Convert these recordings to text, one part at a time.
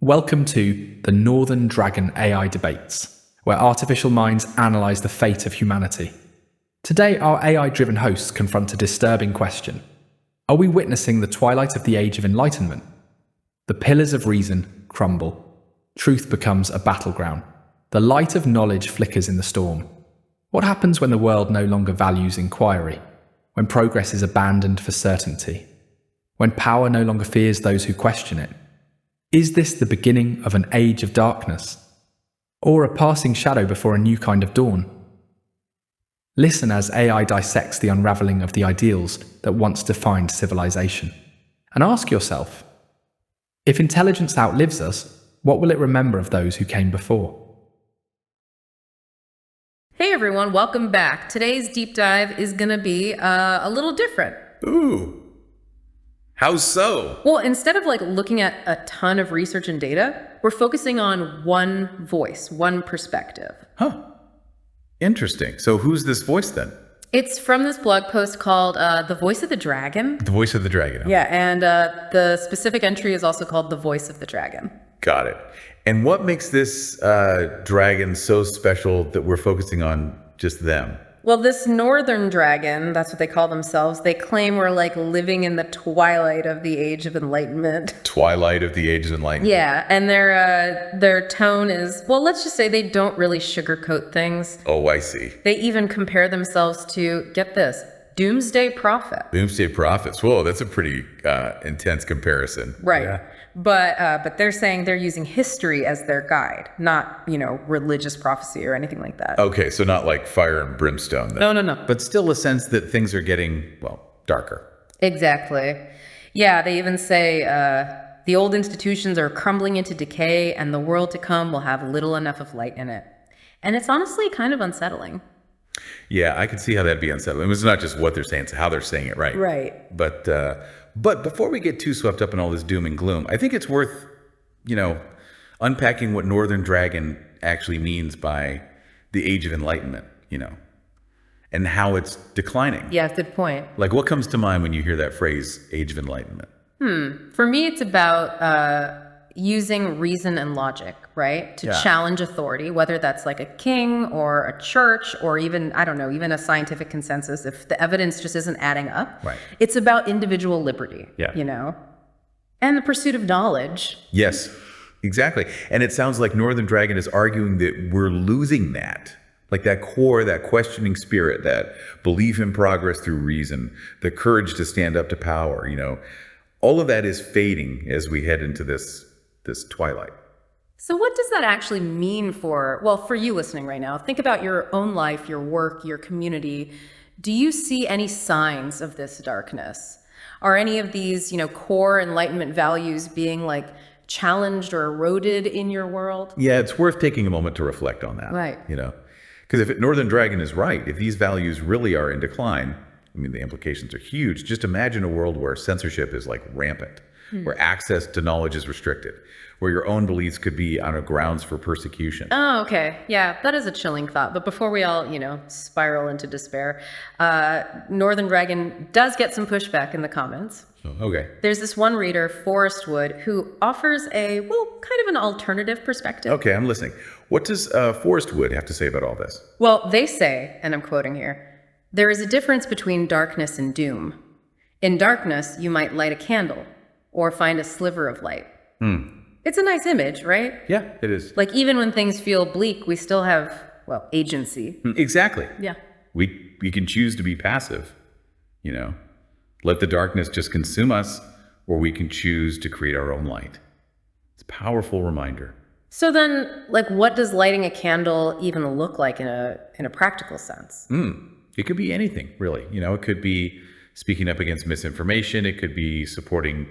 Welcome to the Northern Dragon AI debates, where artificial minds analyze the fate of humanity. Today, our AI-driven hosts confront a disturbing question. Are we witnessing the twilight of the Age of Enlightenment? The pillars of reason crumble. Truth becomes a battleground. The light of knowledge flickers in the storm. What happens when the world no longer values inquiry? When progress is abandoned for certainty? When power no longer fears those who question it? Is this the beginning of an age of darkness? Or a passing shadow before a new kind of dawn? Listen as AI dissects the unraveling of the ideals that once defined civilization. And ask yourself, if intelligence outlives us, what will it remember of those who came before? Hey everyone, welcome back. Today's deep dive is going to be a little different. Ooh. How so? Well, instead of looking at a ton of research and data, we're focusing on one voice, one perspective. Huh. Interesting. So who's this voice then? It's from this blog post called The Voice of the Dragon. The Voice of the Dragon. Yeah, and the specific entry is also called The Voice of the Dragon. Got it. And what makes this dragon so special that we're focusing on just them? Well, this northern dragon, that's what they call themselves, they claim we're living in the twilight of the Age of Enlightenment. Twilight of the Age of Enlightenment. Yeah, and their tone is, well, let's just say they don't really sugarcoat things. Oh, I see. They even compare themselves to, get this, doomsday prophet. Doomsday prophets. Whoa, that's a pretty intense comparison. Right. Yeah. But they're saying they're using history as their guide, not, religious prophecy or anything like that. Okay, so not like fire and brimstone then. No. But still a sense that things are getting, well, darker. Exactly. Yeah, they even say the old institutions are crumbling into decay and the world to come will have little enough of light in it. And it's honestly kind of unsettling. Yeah, I could see how that'd be unsettling. It's not just what they're saying, it's how they're saying it, right? Right. But before we get too swept up in all this doom and gloom, I think it's worth, unpacking what Northern Dragon actually means by the Age of Enlightenment, and how it's declining. Yeah, good point. What comes to mind when you hear that phrase, Age of Enlightenment? For me, it's about using reason and logic, right? To challenge authority, whether that's like a king or a church or even, I don't know, even a scientific consensus. If the evidence just isn't adding up, right. It's about individual liberty, and the pursuit of knowledge. Yes, exactly. And it sounds like Northern Dragon is arguing that we're losing that. Like that core, that questioning spirit, that belief in progress through reason, the courage to stand up to power, all of that is fading as we head into this twilight. So what does that actually mean for you listening right now? Think about your own life, your work, your community. Do you see any signs of this darkness? Are any of these, core Enlightenment values being challenged or eroded in your world? Yeah, it's worth taking a moment to reflect on that. Right. Because if Northern Dragon is right, if these values really are in decline, the implications are huge. Just imagine a world where censorship is rampant, where access to knowledge is restricted, where your own beliefs could be on a grounds for persecution. Oh, okay. Yeah, that is a chilling thought. But before we all, spiral into despair, Northern Dragon does get some pushback in the comments. Oh, okay. There's this one reader, Forrest Wood, who offers kind of an alternative perspective. Okay, I'm listening. What does Forrest Wood have to say about all this? Well, they say, and I'm quoting here, "There is a difference between darkness and doom. In darkness, you might light a candle or find a sliver of light." It's a nice image, right? Yeah, it is. Even when things feel bleak, we still have, agency. Exactly. Yeah. We can choose to be passive, Let the darkness just consume us, or we can choose to create our own light. It's a powerful reminder. So then, what does lighting a candle even look like in a practical sense? It could be anything, really. It could be speaking up against misinformation. It could be supporting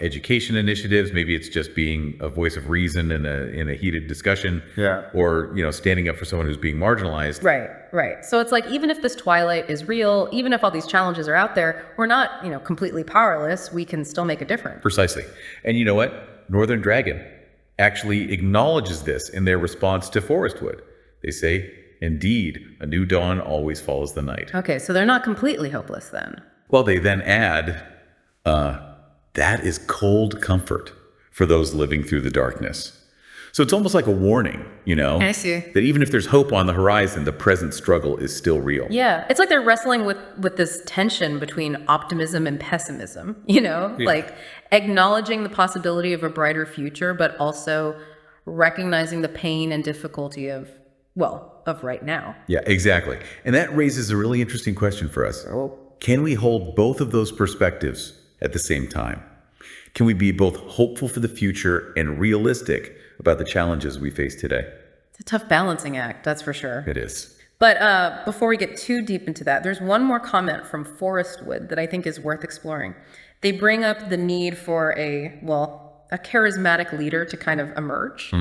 education initiatives. Maybe it's just being a voice of reason in a heated discussion. Yeah. Or standing up for someone who's being marginalized. Right. So it's even if this twilight is real, even if all these challenges are out there, we're not completely powerless. We can still make a difference. Precisely. And you know what? Northern Dragon actually acknowledges this in their response to Forrest Wood. They say, "Indeed, a new dawn always follows the night." Okay, so they're not completely hopeless then. Well, they then add, "That is cold comfort. for those living through the darkness. So it's almost like a warning, I see. that even if there's hope on the horizon, the present struggle is still real. Yeah, it's like they're wrestling with this tension between optimism and pessimism, like acknowledging the possibility of a brighter future, but also recognizing the pain and difficulty of right now. Yeah, exactly. And that raises a really interesting question for us. Can we hold both of those perspectives at the same time? Can we be both hopeful for the future and realistic about the challenges we face today? It's a tough balancing act, that's for sure. It is. But before we get too deep into that, there's one more comment from Forestwood that I think is worth exploring. They bring up the need for a charismatic leader to kind of emerge.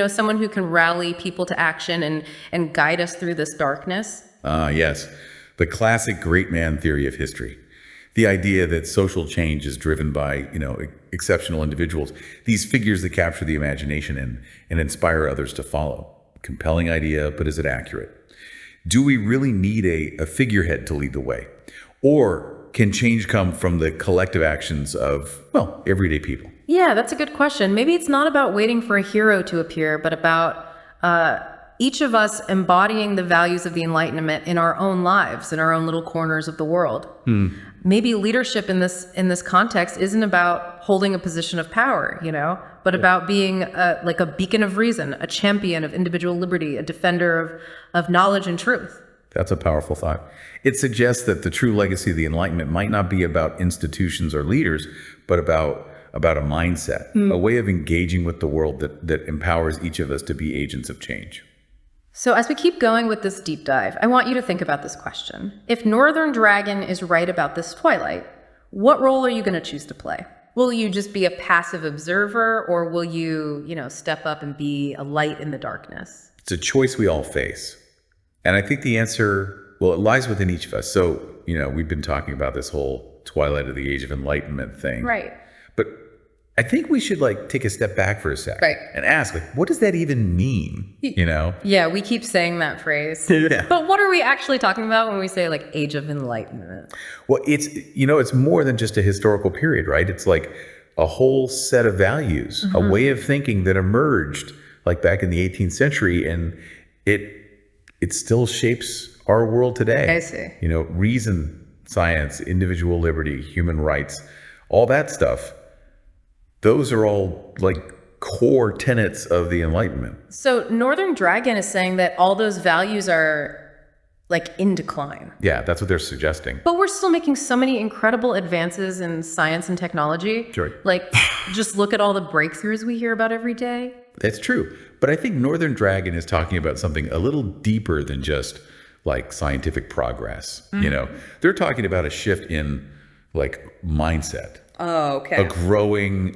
Someone who can rally people to action and guide us through this darkness. Yes. The classic great man theory of history. The idea that social change is driven by, exceptional individuals, these figures that capture the imagination and inspire others to follow. Compelling idea, but is it accurate? Do we really need a figurehead to lead the way? Or can change come from the collective actions of, everyday people? Yeah, that's a good question. Maybe it's not about waiting for a hero to appear, but about each of us embodying the values of the Enlightenment in our own lives, in our own little corners of the world. Maybe leadership in this context isn't about holding a position of power, but about being like a beacon of reason, a champion of individual liberty, a defender of knowledge and truth. That's a powerful thought. It suggests that the true legacy of the Enlightenment might not be about institutions or leaders, but about a mindset, a way of engaging with the world that empowers each of us to be agents of change. So as we keep going with this deep dive, I want you to think about this question. If Northern Dragon is right about this Twilight, what role are you going to choose to play? Will you just be a passive observer, or will you, step up and be a light in the darkness? It's a choice we all face. And I think the answer, it lies within each of us. So, we've been talking about this whole Twilight of the Age of Enlightenment thing. Right. But I think we should take a step back for a second, right, and ask, what does that even mean? Yeah, we keep saying that phrase. Yeah. But what are we actually talking about when we say Age of Enlightenment? Well, it's more than just a historical period, right? It's like a whole set of values, a way of thinking that emerged back in the 18th century, and it still shapes our world today. I see. Reason, science, individual liberty, human rights, all that stuff. Those are all core tenets of the Enlightenment. So Northern Dragon is saying that all those values are in decline. Yeah, that's what they're suggesting. But we're still making so many incredible advances in science and technology. Sure. Just look at all the breakthroughs we hear about every day. That's true. But I think Northern Dragon is talking about something a little deeper than just scientific progress. They're talking about a shift in mindset. Oh, okay. A growing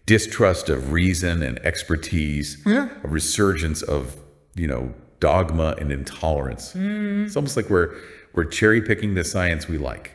distrust of reason and expertise, a resurgence of dogma and intolerance. It's almost like we're cherry picking the science we like,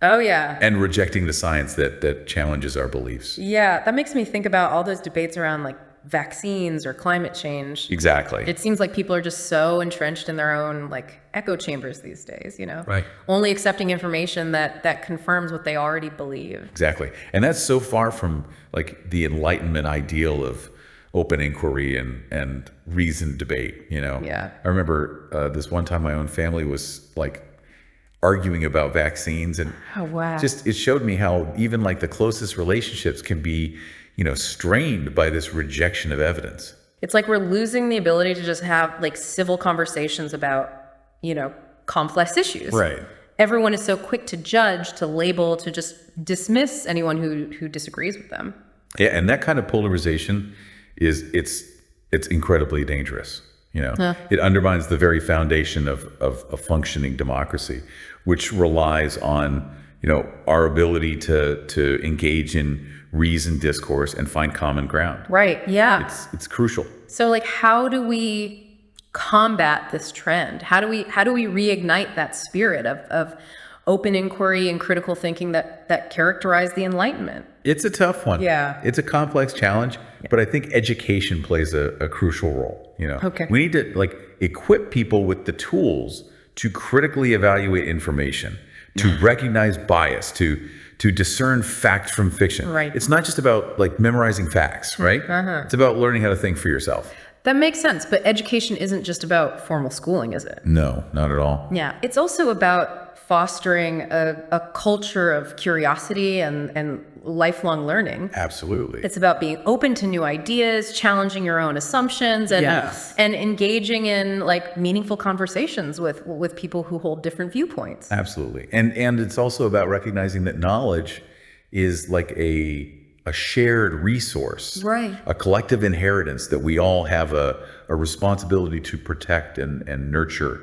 Oh yeah. and rejecting the science that challenges our beliefs. Yeah, that makes me think about all those debates around vaccines or climate change. Exactly. It seems like people are just so entrenched in their own echo chambers these days, Right. Only accepting information that confirms what they already believe. Exactly. And that's so far from the Enlightenment ideal of open inquiry and reasoned debate, Yeah. I remember this one time my own family was arguing about vaccines, and Oh wow. it showed me how even the closest relationships can be strained by this rejection of evidence. It's like we're losing the ability to just have civil conversations about, complex issues. Right. Everyone is so quick to judge, to label, to just dismiss anyone who disagrees with them. Yeah, and that kind of polarization it's incredibly dangerous. It undermines the very foundation of a functioning democracy, which relies on our ability to engage in reasoned discourse and find common ground. Right. Yeah. It's crucial. So how do we combat this trend? How do we reignite that spirit of open inquiry and critical thinking that characterized the Enlightenment? It's a tough one. Yeah. It's a complex challenge, but I think education plays a crucial role. Okay. We need to equip people with the tools to critically evaluate information, to recognize bias, to to discern fact from fiction. Right. It's not just about like memorizing facts, right? It's about learning how to think for yourself. That makes sense, but education isn't just about formal schooling, is it? No, not at all. Yeah, it's also about fostering a culture of curiosity and lifelong learning. Absolutely. It's about being open to new ideas, challenging your own assumptions, and Yes. and engaging in like meaningful conversations with people who hold different viewpoints. Absolutely. And it's also about recognizing that knowledge is like a shared resource, Right. a collective inheritance that we all have a responsibility to protect and nurture.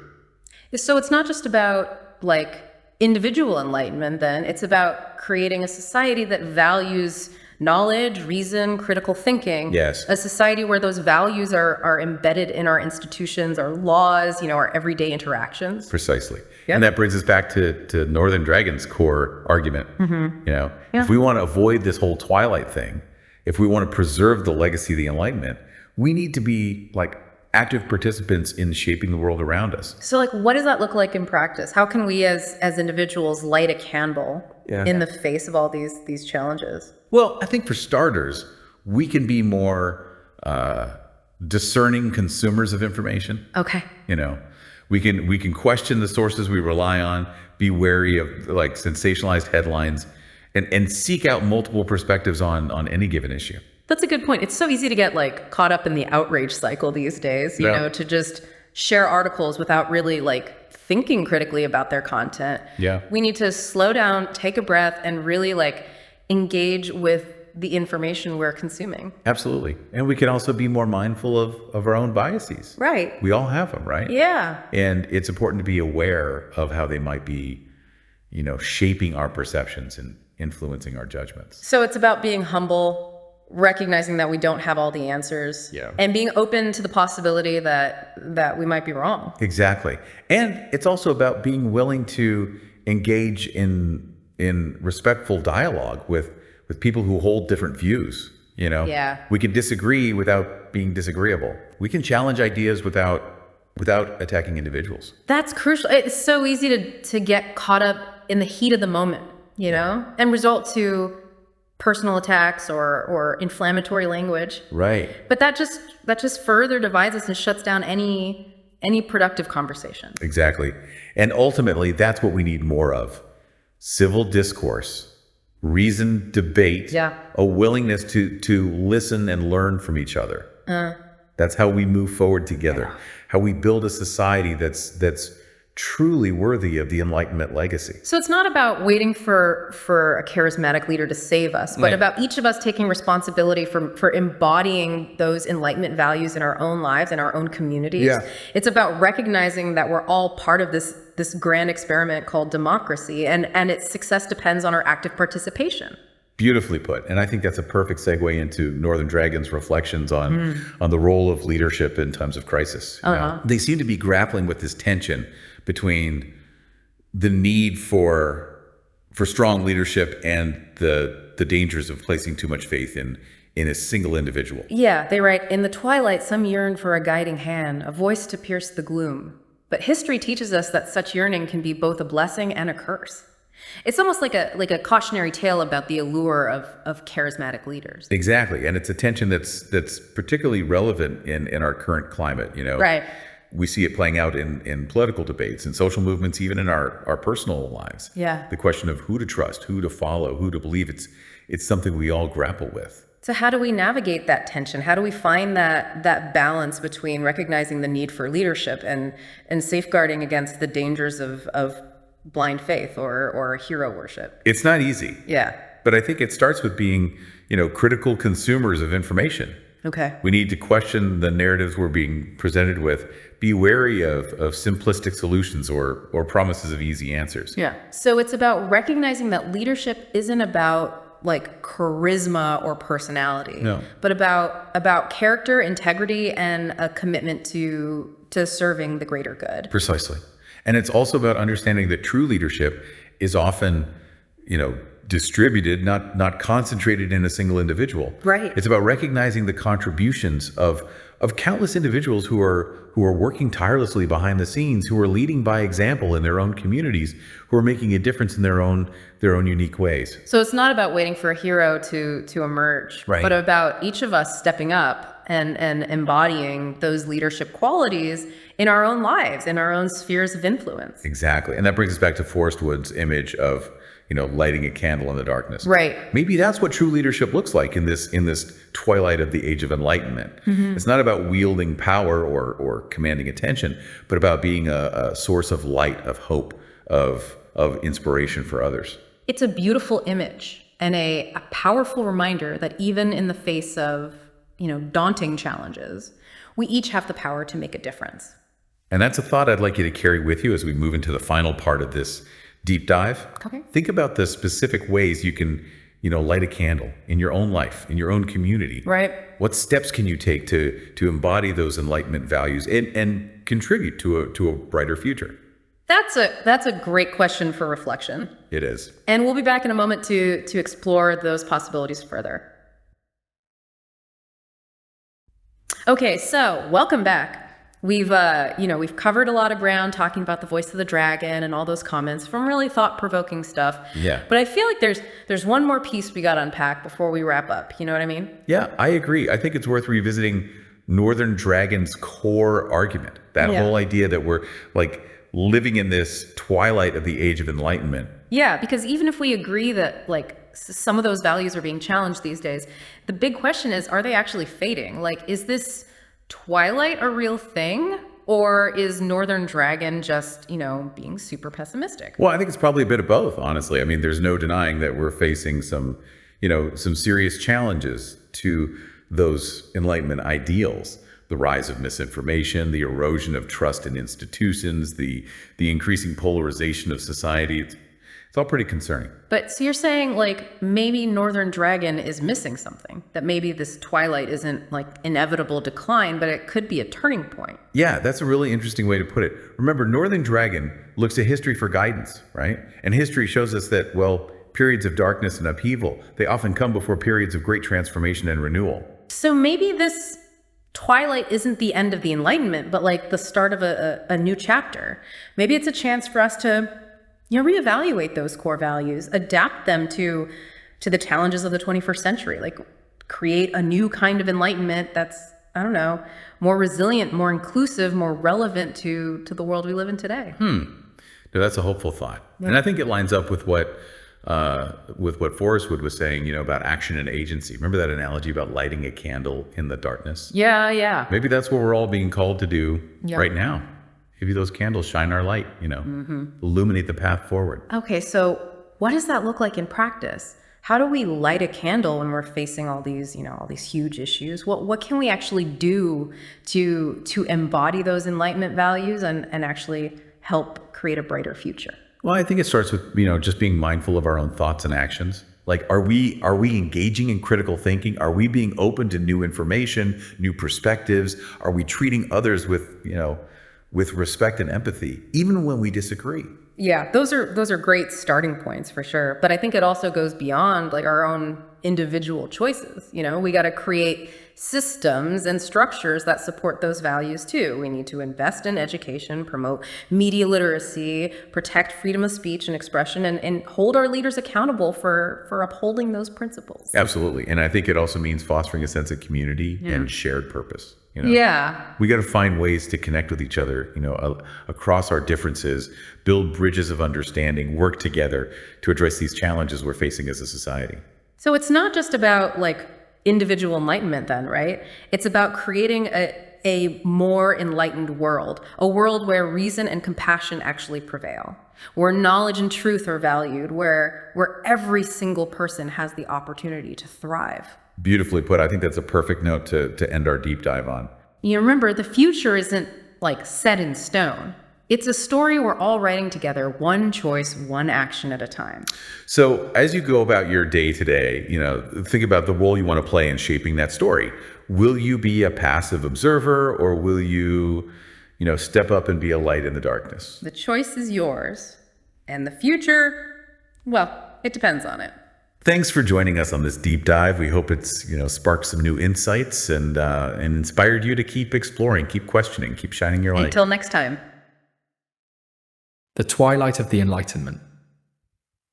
So it's not just about like individual enlightenment then, it's about creating a society that values knowledge, reason, critical thinking. Yes. A society where those values are embedded in our institutions, our laws, our everyday interactions. Precisely. Yep. And that brings us back to Northern Dragon's core argument. If we want to avoid this whole Twilight thing, if we want to preserve the legacy of the Enlightenment, we need to be like active participants in shaping the world around us. So like, what does that look like in practice? How can we as individuals light a candle in the face of all these challenges? Well, I think for starters, we can be more discerning consumers of information. Okay. We can question the sources we rely on, be wary of like sensationalized headlines, and seek out multiple perspectives on any given issue. That's a good point. It's so easy to get like caught up in the outrage cycle these days, Yeah. to just share articles without really like thinking critically about their content. Yeah. We need to slow down, take a breath, and really like engage with the information we're consuming. Absolutely. And we can also be more mindful of our own biases. Right. We all have them, right? Yeah. And it's important to be aware of how they might be, shaping our perceptions and influencing our judgments. So it's about being humble, recognizing that we don't have all the answers, Yeah. and being open to the possibility that we might be wrong. Exactly. And it's also about being willing to engage in respectful dialogue with people who hold different views. Yeah. We can disagree without being disagreeable. We can challenge ideas without attacking individuals. That's crucial. It's so easy to get caught up in the heat of the moment, and result to personal attacks or inflammatory language. Right. But that just further divides us and shuts down any productive conversation. Exactly. And ultimately, that's what we need more of. Civil discourse, reasoned debate, Yeah. a willingness to listen and learn from each other. That's how we move forward together, how we build a society that's truly worthy of the Enlightenment legacy. So it's not about waiting for a charismatic leader to save us, but Right. about each of us taking responsibility for embodying those Enlightenment values in our own lives and our own communities. Yeah. It's about recognizing that we're all part of this grand experiment called democracy, and its success depends on our active participation. Beautifully put. And I think that's a perfect segue into Northern Dragon's reflections on the role of leadership in times of crisis. They seem to be grappling with this tension between the need for strong leadership and the dangers of placing too much faith in a single individual. Yeah, they write, "In the twilight, some yearn for a guiding hand, a voice to pierce the gloom. But history teaches us that such yearning can be both a blessing and a curse." It's almost like a cautionary tale about the allure of charismatic leaders. Exactly. And it's a tension that's particularly relevant in our current climate. Right. We see it playing out in political debates and social movements, even in our personal lives. Yeah. The question of who to trust, who to follow, who to believe, it's something we all grapple with. So how do we navigate that tension? How do we find that balance between recognizing the need for leadership and safeguarding against the dangers of blind faith or hero worship? It's not easy. Yeah. But I think it starts with being, critical consumers of information. Okay. We need to question the narratives we're being presented with, be wary of simplistic solutions or promises of easy answers. Yeah. So it's about recognizing that leadership isn't about like charisma or personality, No. but about character, integrity, and a commitment to serving the greater good. Precisely. And it's also about understanding that true leadership is often, distributed, not concentrated in a single individual. Right. It's about recognizing the contributions of countless individuals who are working tirelessly behind the scenes, who are leading by example in their own communities, who are making a difference in their own unique ways. So it's not about waiting for a hero to emerge, Right. but about each of us stepping up and embodying those leadership qualities in our own lives, in our own spheres of influence. Exactly. And that brings us back to Forrest Wood's image of, lighting a candle in the darkness. Right. Maybe that's what true leadership looks like in this twilight of the Age of Enlightenment. It's not about wielding power or commanding attention, but about being a source of light, of hope, of inspiration for others. It's a beautiful image and a powerful reminder that even in the face of, daunting challenges, we each have the power to make a difference. And that's a thought I'd like you to carry with you as we move into the final part of this deep dive. Okay. Think about the specific ways you can, light a candle in your own life, in your own community. Right. What steps can you take to embody those Enlightenment values and contribute to a brighter future? That's a great question for reflection. It is. And we'll be back in a moment to explore those possibilities further. Okay, so welcome back. We've covered a lot of ground talking about the voice of the dragon and all those comments from really thought-provoking stuff. Yeah. But I feel like there's one more piece we got to unpack before we wrap up. You know what I mean? Yeah, I agree. I think it's worth revisiting Northern Dragon's core argument. That Yeah. whole idea that we're like living in this twilight of the Age of Enlightenment. Yeah, because even if we agree that some of those values are being challenged these days, the big question is, are they actually fading? Is this Twilight a real thing, or is Northern Dragon just, being super pessimistic? Well, I think it's probably a bit of both, honestly. I mean, there's no denying that we're facing some serious challenges to those Enlightenment ideals. The rise of misinformation, the erosion of trust in institutions, the increasing polarization of society. It's all pretty concerning. But so you're saying maybe Northern Dragon is missing something, that maybe this Twilight isn't inevitable decline, but it could be a turning point. Yeah, that's a really interesting way to put it. Remember, Northern Dragon looks to history for guidance, right? And history shows us that, periods of darkness and upheaval, they often come before periods of great transformation and renewal. So maybe this Twilight isn't the end of the Enlightenment, but the start of a new chapter. Maybe it's a chance for us to reevaluate those core values, adapt them to the challenges of the 21st century, create a new kind of enlightenment that's, I don't know, more resilient, more inclusive, more relevant to the world we live in today. No, that's a hopeful thought. Yeah. And I think it lines up with what Forrest Wood was saying, about action and agency. Remember that analogy about lighting a candle in the darkness? Yeah. Maybe that's what we're all being called to do right now. Maybe those candles shine our light, illuminate the path forward. Okay, so what does that look like in practice? How do we light a candle when we're facing all these, all these huge issues? What can we actually do to embody those Enlightenment values and actually help create a brighter future? Well, I think it starts with, just being mindful of our own thoughts and actions. Are we engaging in critical thinking? Are we being open to new information, new perspectives? Are we treating others with respect and empathy, even when we disagree? Yeah, those are great starting points for sure. But I think it also goes beyond our own individual choices. We got to create systems and structures that support those values too. We need to invest in education, promote media literacy, protect freedom of speech and expression, and hold our leaders accountable for upholding those principles. Absolutely. And I think it also means fostering a sense of community and shared purpose. Yeah. We got to find ways to connect with each other, across our differences, build bridges of understanding, work together to address these challenges we're facing as a society. So it's not just about individual enlightenment then, right? It's about creating a more enlightened world, a world where reason and compassion actually prevail, where knowledge and truth are valued, where every single person has the opportunity to thrive. Beautifully put. I think that's a perfect note to end our deep dive on. Remember, the future isn't set in stone. It's a story we're all writing together, one choice, one action at a time. So as you go about your day today, think about the role you want to play in shaping that story. Will you be a passive observer, or will you, step up and be a light in the darkness? The choice is yours. And the future, well, It depends on it. Thanks for joining us on this deep dive. We hope it's sparked some new insights and inspired you to keep exploring, keep questioning, keep shining your light. Until next time. The twilight of the Enlightenment.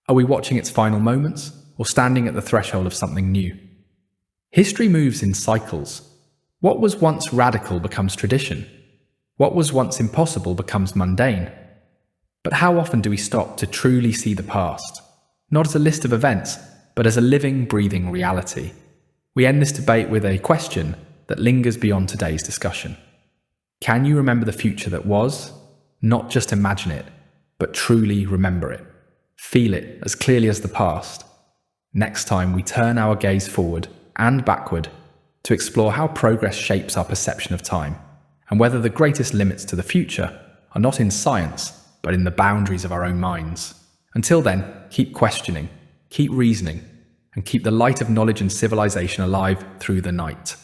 Are we watching its final moments, or standing at the threshold of something new? History moves in cycles. What was once radical becomes tradition. What was once impossible becomes mundane. But how often do we stop to truly see the past? Not as a list of events, but as a living, breathing reality. We end this debate with a question that lingers beyond today's discussion. Can you remember the future that was? Not just imagine it, but truly remember it. Feel it as clearly as the past. Next time we turn our gaze forward and backward to explore how progress shapes our perception of time, and whether the greatest limits to the future are not in science, but in the boundaries of our own minds. Until then, keep questioning, keep reasoning, and keep the light of knowledge and civilization alive through the night.